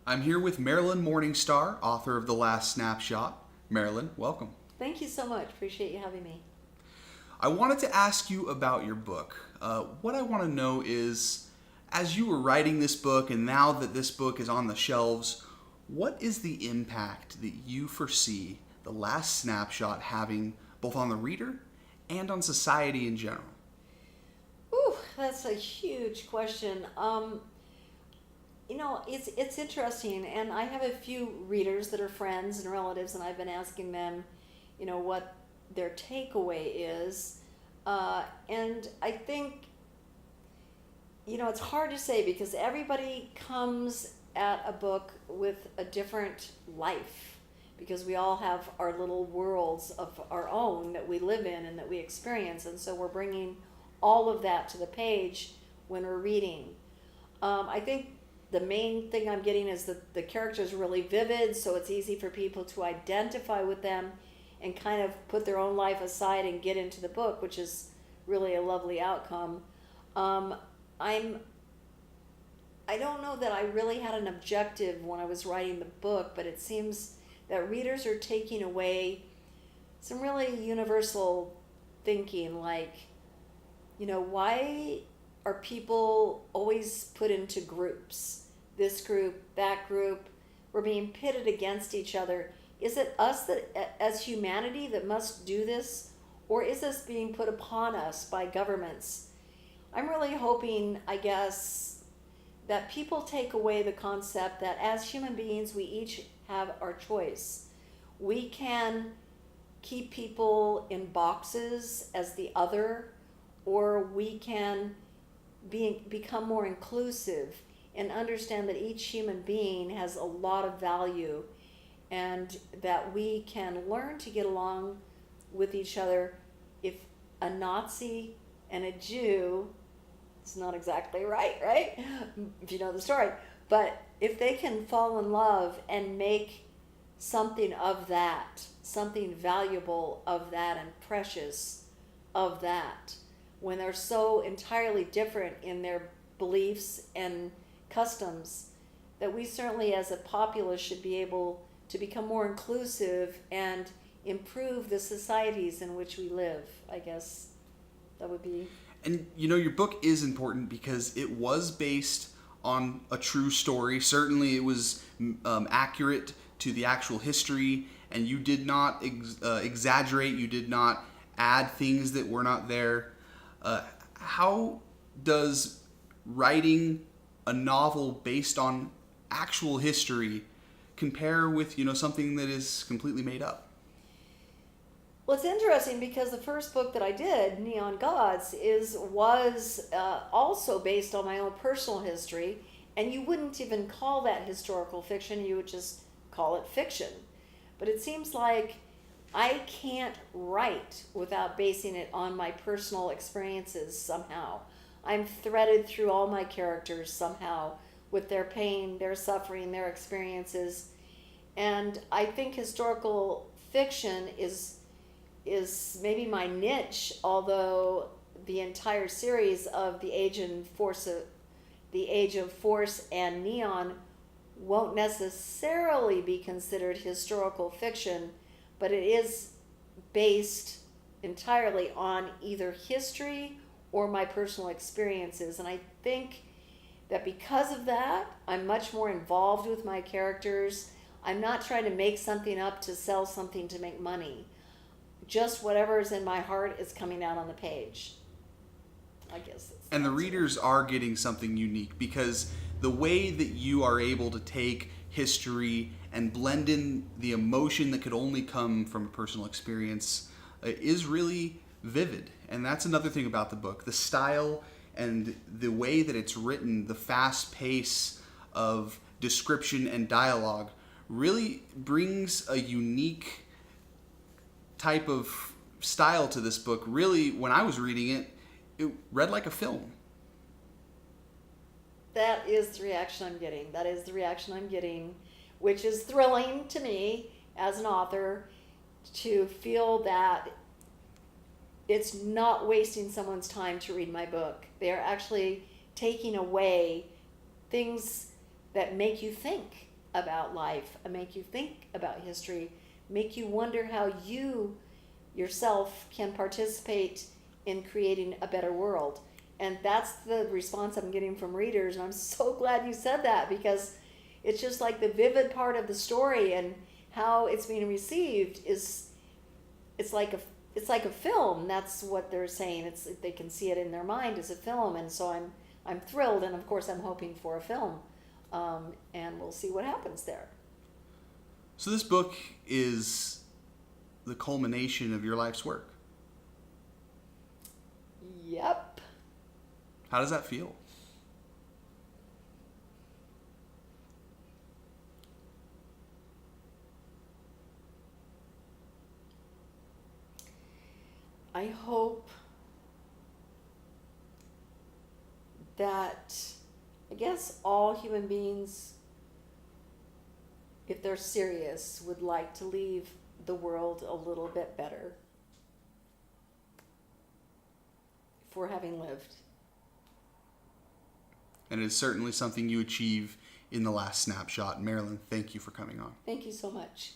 I'm here with Marilyn Morningstar, author of The Last Snapshot. Marilyn, welcome. Thank you so much. Appreciate you having me. I wanted to ask you about your book. What I want to know is, as you were writing this book and now that this book is on the shelves, what is the impact that you foresee The Last Snapshot having both on the reader and on society in general? Ooh, that's a huge question. It's interesting, and I have a few readers that are friends and relatives, and I've been asking them, what their takeaway is. And I think, it's hard to say because everybody comes at a book with a different life because we all have our little worlds of our own that we live in and that we experience. And so we're bringing all of that to the page when we're reading. I think the main thing I'm getting is that the characters are really vivid, so it's easy for people to identify with them and kind of put their own life aside and get into the book, which is really a lovely outcome. I don't know that I really had an objective when I was writing the book, but it seems that readers are taking away some really universal thinking, like, why are people always put into groups? This group, that group, we're being pitted against each other. Is it us that, as humanity, that must do this? Or is this being put upon us by governments? I'm really hoping, I guess, that people take away the concept that as human beings, we each have our choice. We can keep people in boxes as the other, or we can become more inclusive and understand that each human being has a lot of value and that we can learn to get along with each other. If a Nazi and a Jew, it's not exactly right? If you know the story. But if they can fall in love and make something of that, something valuable of that and precious of that, when they're so entirely different in their beliefs and customs, that we certainly as a populace should be able to become more inclusive and improve the societies in which we live. I guess that would be. And your book is important because it was based on a true story. Certainly it was accurate to the actual history, and you did not exaggerate, you did not add things that were not there. How does writing a novel based on actual history compare with something that is completely made up? Well, it's interesting because the first book that I did, Neon Gods, was also based on my own personal history, and you wouldn't even call that historical fiction, you would just call it fiction. But it seems like I can't write without basing it on my personal experiences somehow. I'm threaded through all my characters somehow with their pain, their suffering, their experiences. And I think historical fiction is maybe my niche, although the entire series of The Age of Force and Neon won't necessarily be considered historical fiction, but it is based entirely on either history or my personal experiences. And I think that because of that, I'm much more involved with my characters. I'm not trying to make something up to sell something to make money. Just whatever is in my heart is coming out on the page. I guess. And the readers are getting something unique because the way that you are able to take history and blend in the emotion that could only come from a personal experience is really vivid. And that's another thing about the book. The style and the way that it's written, the fast pace of description and dialogue really brings a unique type of style to this book. Really, when I was reading it, it read like a film. That is the reaction I'm getting. That is the reaction I'm getting, which is thrilling to me as an author to feel that it's not wasting someone's time to read my book. They're actually taking away things that make you think about life, make you think about history, make you wonder how you yourself can participate in creating a better world. And that's the response I'm getting from readers. And I'm so glad you said that, because it's just like the vivid part of the story, and how it's being received is, it's like a film. That's what they're saying. It's, they can see it in their mind as a film. And so I'm thrilled. And of course I'm hoping for a film. And we'll see what happens there. So this book is the culmination of your life's work. Yep. How does that feel? I hope that, I guess, all human beings, if they're serious, would like to leave the world a little bit better for having lived. And it is certainly something you achieve in the last snapshot. Marilyn, thank you for coming on. Thank you so much.